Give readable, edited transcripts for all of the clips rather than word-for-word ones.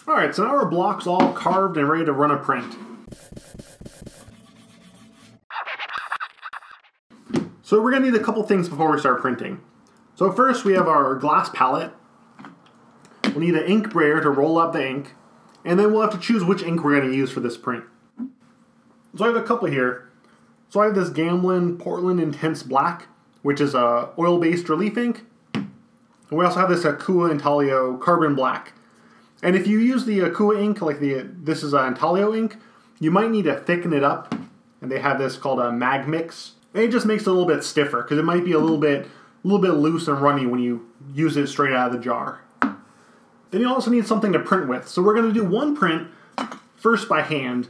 Alright, so now our block's all carved and ready to run a print. So we're going to need a couple things before we start printing. So first we have our glass palette. We'll need an ink brayer to roll up the ink. And then we'll have to choose which ink we're going to use for this print. So I have a couple here. So I have this Gamblin Portland Intense Black, which is a oil-based relief ink. And we also have this Akua Intaglio Carbon Black. And if you use the Akua ink, like this is an Intaglio ink, you might need to thicken it up. And they have this called a Mag Mix. And it just makes it a little bit stiffer, because it might be a little bit loose and runny when you use it straight out of the jar. Then you also need something to print with. So we're going to do one print first by hand.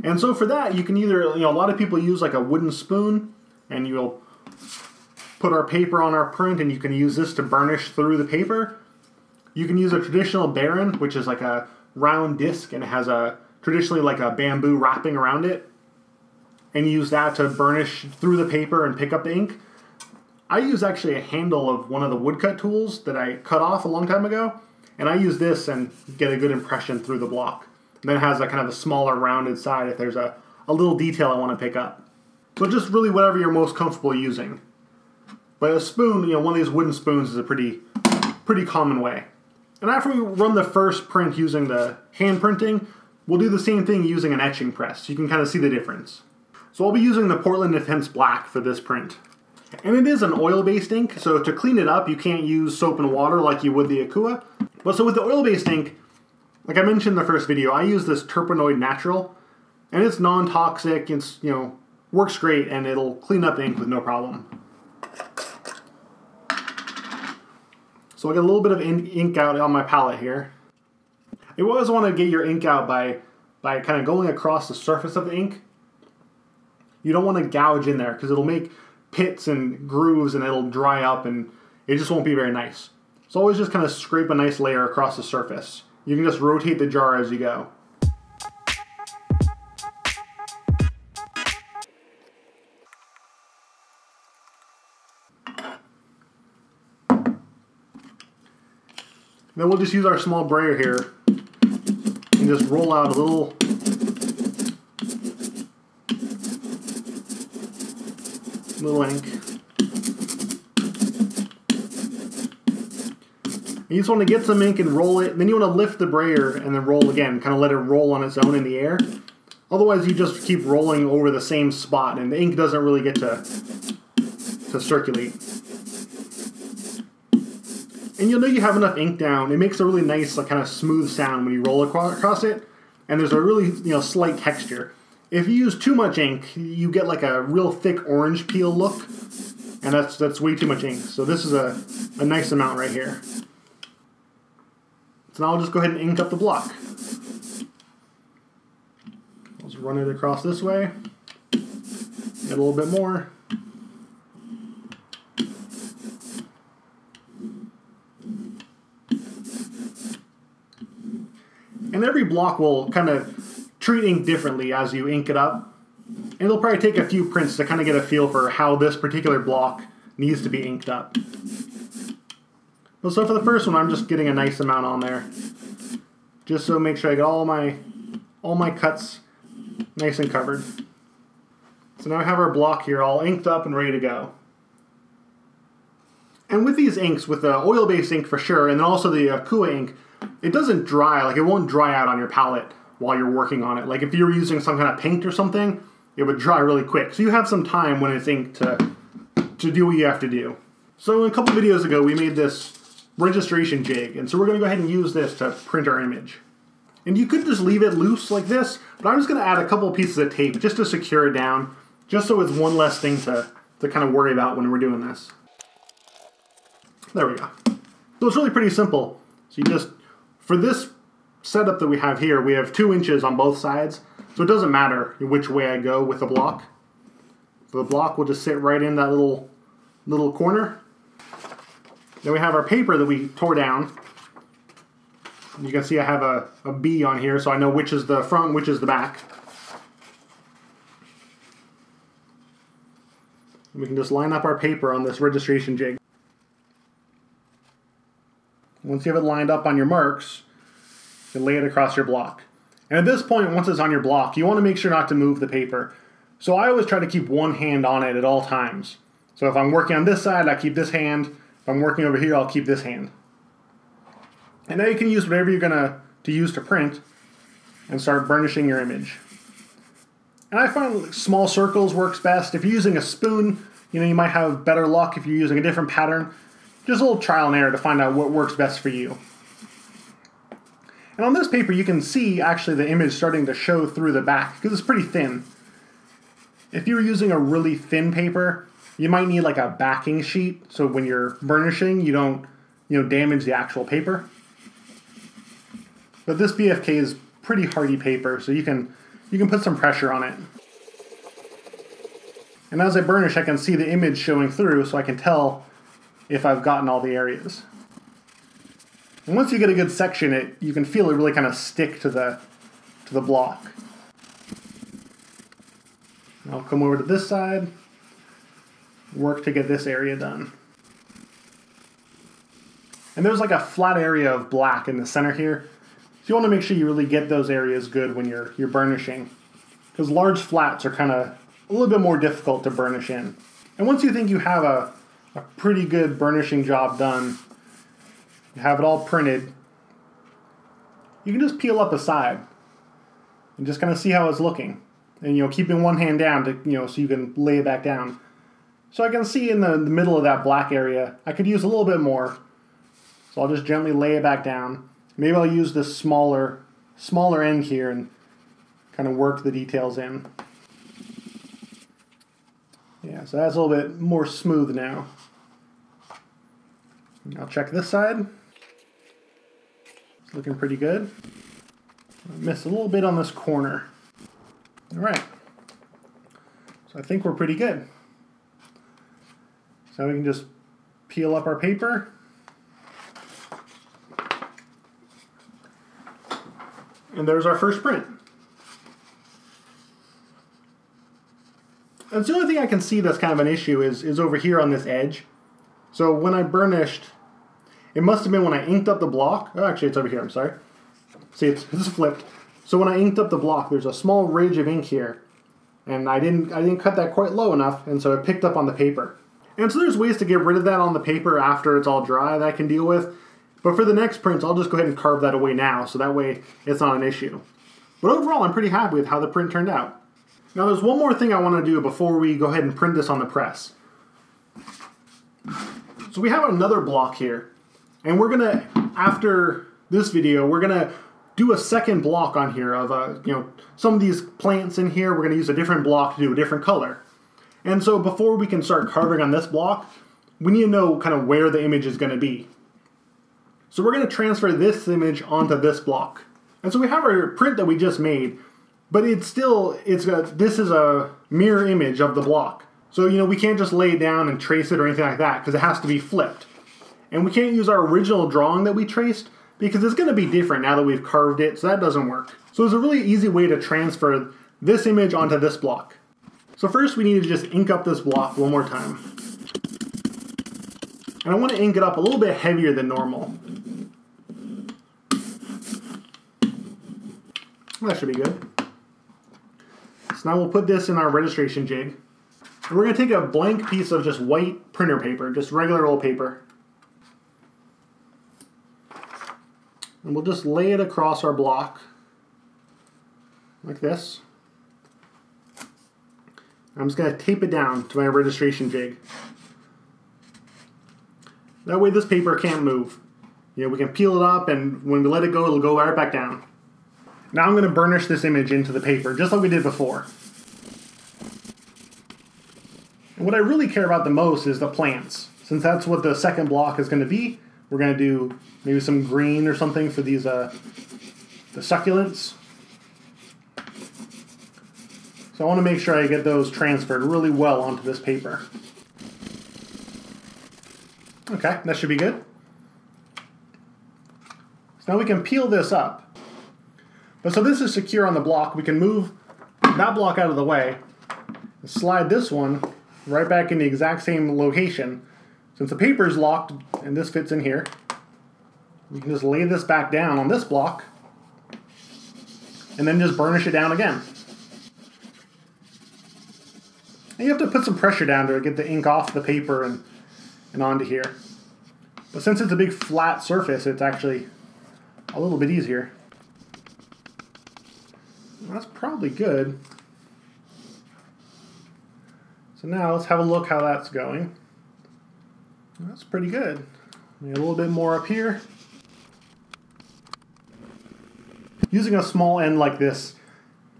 And so for that, you can either, a lot of people use like a wooden spoon, and you'll put our paper on our print, and you can use this to burnish through the paper. You can use a traditional Baren, which is like a round disc, and it has traditionally like a bamboo wrapping around it. And use that to burnish through the paper and pick up the ink. I use actually a handle of one of the woodcut tools that I cut off a long time ago, and I use this and get a good impression through the block. And then it has a kind of a smaller rounded side if there's a little detail I want to pick up. So just really whatever you're most comfortable using. But a spoon, one of these wooden spoons is a pretty common way. And after we run the first print using the hand printing, we'll do the same thing using an etching press. You can kind of see the difference. So I'll be using the Portland Intense Black for this print. And it is an oil-based ink, so to clean it up, you can't use soap and water like you would the Akua. But so with the oil-based ink, like I mentioned in the first video, I use this Terpenoid Natural, and it's non-toxic, it's, works great, and it'll clean up the ink with no problem. So I get a little bit of ink out on my palette here. You always want to get your ink out by kind of going across the surface of the ink. You don't want to gouge in there because it'll make pits and grooves and it'll dry up and it just won't be very nice. So always just kind of scrape a nice layer across the surface. You can just rotate the jar as you go. Then we'll just use our small brayer here and just roll out a little ink. You just want to get some ink and roll it, then you want to lift the brayer and then roll again, kind of let it roll on its own in the air. Otherwise you just keep rolling over the same spot and the ink doesn't really get to circulate. And you'll know you have enough ink down. It makes a really nice kind of smooth sound when you roll across it, and there's a really slight texture. If you use too much ink, you get like a real thick orange peel look, and that's way too much ink. So this is a nice amount right here. So now I'll just go ahead and ink up the block. I'll just run it across this way. Get a little bit more. And every block will kind of treat ink differently as you ink it up. And it'll probably take a few prints to kind of get a feel for how this particular block needs to be inked up. So for the first one, I'm just getting a nice amount on there. Just so make sure I get all my cuts nice and covered. So now I have our block here all inked up and ready to go. And with these inks, with the oil-based ink for sure, and then also the Akua ink, it doesn't dry, like it won't dry out on your palette while you're working on it. Like if you were using some kind of paint or something, it would dry really quick. So you have some time when it's inked to do what you have to do. So a couple videos ago, we made this registration jig, and so we're going to go ahead and use this to print our image. And you could just leave it loose like this, but I'm just going to add a couple pieces of tape just to secure it down, just so it's one less thing to kind of worry about when we're doing this. There we go. So it's really pretty simple. So you just, for this setup that we have here, we have 2 inches on both sides, so it doesn't matter which way I go with the block. So the block will just sit right in that little corner. Then we have our paper that we tore down. You can see I have a B on here, so I know which is the front and which is the back. And we can just line up our paper on this registration jig. Once you have it lined up on your marks, You lay it across your block. And at this point, once it's on your block, you want to make sure not to move the paper. So I always try to keep one hand on it at all times. So if I'm working on this side, I keep this hand. If I'm working over here, I'll keep this hand. And now you can use whatever you're going to use to print and start burnishing your image. And I find small circles works best. If you're using a spoon, you might have better luck if you're using a different pattern. Just a little trial and error to find out what works best for you. And on this paper, you can see actually the image starting to show through the back because it's pretty thin. If you were using a really thin paper, you might need like a backing sheet, so when you're burnishing, you don't damage the actual paper. But this BFK is pretty hardy paper, so you can put some pressure on it. And as I burnish, I can see the image showing through, so I can tell if I've gotten all the areas. And once you get a good section, you can feel it really kind of stick to the block. I'll come over to this side, work to get this area done. And there's like a flat area of black in the center here. So you want to make sure you really get those areas good when you're burnishing. Because large flats are kind of a little bit more difficult to burnish in. And once you think you have a pretty good burnishing job done, you have it all printed, you can just peel up a side and just kind of see how it's looking. And keeping one hand down to so you can lay it back down. So I can see in the middle of that black area, I could use a little bit more. So I'll just gently lay it back down. Maybe I'll use this smaller end here and kind of work the details in. Yeah, so that's a little bit more smooth now. I'll check this side. It's looking pretty good. I missed a little bit on this corner. All right. So I think we're pretty good. So we can just peel up our paper. And there's our first print. And the only thing I can see that's kind of an issue is over here on this edge. So when I burnished, it must have been when I inked up the block. Oh, actually, it's over here. I'm sorry. See, it's flipped. So when I inked up the block, there's a small ridge of ink here, and I didn't cut that quite low enough, and so it picked up on the paper. And so there's ways to get rid of that on the paper after it's all dry that I can deal with. But for the next prints, I'll just go ahead and carve that away now, so that way it's not an issue. But overall, I'm pretty happy with how the print turned out. Now there's one more thing I want to do before we go ahead and print this on the press. So we have another block here, and we're gonna, after this video, we're gonna do a second block on here of some of these plants in here. We're gonna use a different block to do a different color. And so before we can start carving on this block, we need to know kind of where the image is gonna be. So we're gonna transfer this image onto this block. And so we have our print that we just made, but this is a mirror image of the block. So, we can't just lay it down and trace it or anything like that because it has to be flipped. And we can't use our original drawing that we traced because it's going to be different now that we've carved it, so that doesn't work. So there's a really easy way to transfer this image onto this block. So first we need to just ink up this block one more time. And I want to ink it up a little bit heavier than normal. That should be good. So now we'll put this in our registration jig. And we're going to take a blank piece of just white printer paper, just regular old paper. And we'll just lay it across our block, like this. I'm just going to tape it down to my registration jig. That way this paper can't move. We can peel it up, and when we let it go, it'll go right back down. Now I'm going to burnish this image into the paper, just like we did before. And what I really care about the most is the plants. Since that's what the second block is going to be, we're going to do maybe some green or something for these the succulents. So I want to make sure I get those transferred really well onto this paper. Okay, that should be good. So now we can peel this up. But so this is secure on the block. We can move that block out of the way and slide this one right back in the exact same location. Since the paper is locked and this fits in here, we can just lay this back down on this block and then just burnish it down again. And you have to put some pressure down to get the ink off the paper and onto here. But since it's a big flat surface, it's actually a little bit easier. That's probably good. So now let's have a look how that's going. That's pretty good. Maybe a little bit more up here. Using a small end like this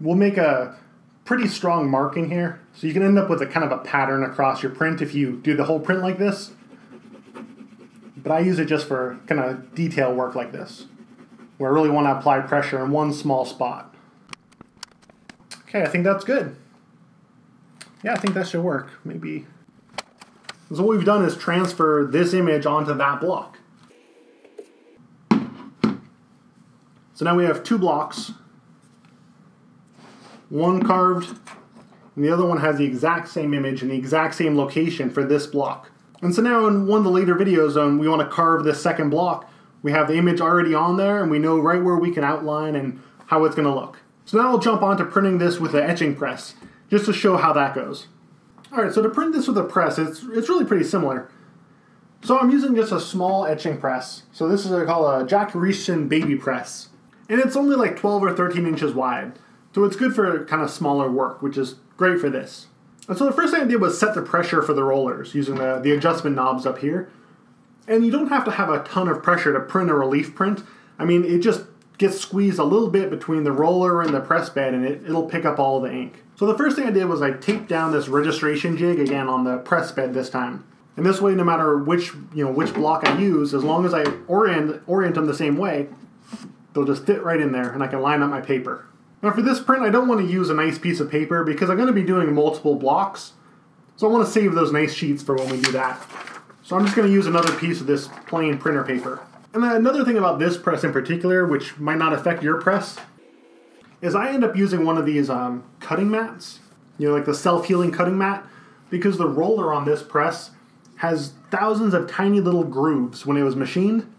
will make a pretty strong marking here. So you can end up with a kind of a pattern across your print if you do the whole print like this. But I use it just for kind of detail work like this, where I really want to apply pressure in one small spot. Okay, I think that's good. Yeah, I think that should work. Maybe. So what we've done is transfer this image onto that block. So now we have two blocks. One carved, and the other one has the exact same image in the exact same location for this block. And so now in one of the later videos, we want to carve this second block. We have the image already on there, and we know right where we can outline and how it's going to look. So now I'll jump on to printing this with an etching press, just to show how that goes. Alright, so to print this with a press, it's really pretty similar. So I'm using just a small etching press. So this is called a Jack Reiston baby press. And it's only like 12 or 13 inches wide. So it's good for kind of smaller work, which is great for this. And so the first thing I did was set the pressure for the rollers using the adjustment knobs up here. And you don't have to have a ton of pressure to print a relief print. I mean, it just gets squeezed a little bit between the roller and the press bed, and it'll pick up all the ink. So the first thing I did was I taped down this registration jig again on the press bed this time. And this way, no matter which block I use, as long as I orient them the same way, they'll just fit right in there, and I can line up my paper. Now for this print, I don't want to use a nice piece of paper because I'm going to be doing multiple blocks. So I want to save those nice sheets for when we do that. So I'm just going to use another piece of this plain printer paper. And then another thing about this press in particular, which might not affect your press, is I end up using one of these cutting mats, like the self-healing cutting mat, because the roller on this press has thousands of tiny little grooves when it was machined.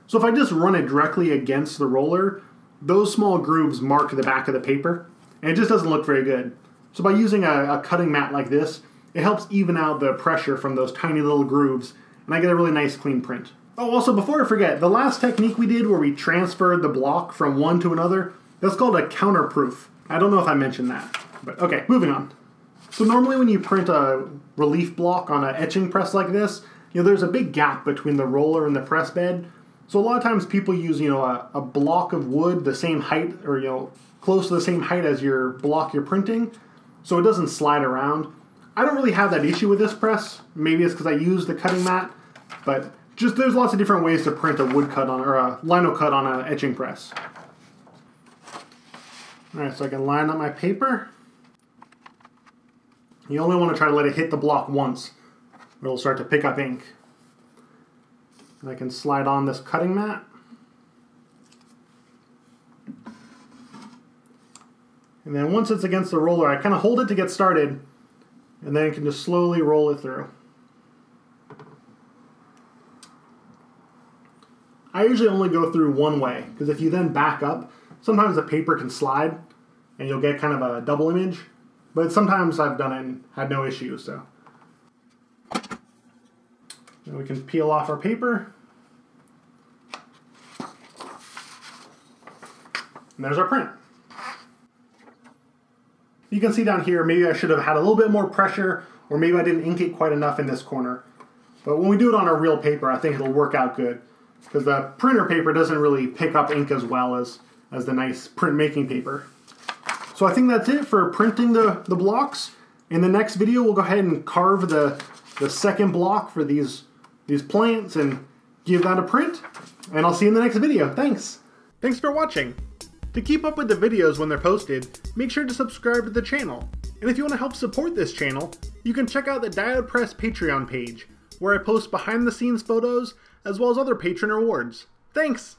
So if I just run it directly against the roller, those small grooves mark the back of the paper, and it just doesn't look very good. So by using a cutting mat like this, it helps even out the pressure from those tiny little grooves, and I get a really nice clean print. Oh, also before I forget, the last technique we did where we transferred the block from one to another, that's called a counterproof. I don't know if I mentioned that, but okay, moving on. So normally when you print a relief block on an etching press like this, there's a big gap between the roller and the press bed. So a lot of times people use, a block of wood the same height, or, close to the same height as your block you're printing, so it doesn't slide around. I don't really have that issue with this press. Maybe it's because I use the cutting mat, but just there's lots of different ways to print a woodcut on, or a lino-cut on an etching press. Alright, so I can line up my paper. You only want to try to let it hit the block once, or it'll start to pick up ink. And I can slide on this cutting mat. And then once it's against the roller, I kind of hold it to get started, and then I can just slowly roll it through. I usually only go through one way, because if you then back up, sometimes the paper can slide, and you'll get kind of a double image. But sometimes I've done it and had no issues, so. Then we can peel off our paper. And there's our print. You can see down here, maybe I should have had a little bit more pressure, or maybe I didn't ink it quite enough in this corner. But when we do it on a real paper, I think it'll work out good, because the printer paper doesn't really pick up ink as well as the nice printmaking paper. So I think that's it for printing the blocks. In the next video, we'll go ahead and carve the second block for these plants and give that a print. And I'll see you in the next video. Thanks! Thanks for watching! To keep up with the videos when they're posted, make sure to subscribe to the channel. And if you want to help support this channel, you can check out the Diode Press Patreon page, where I post behind the scenes photos as well as other patron rewards. Thanks!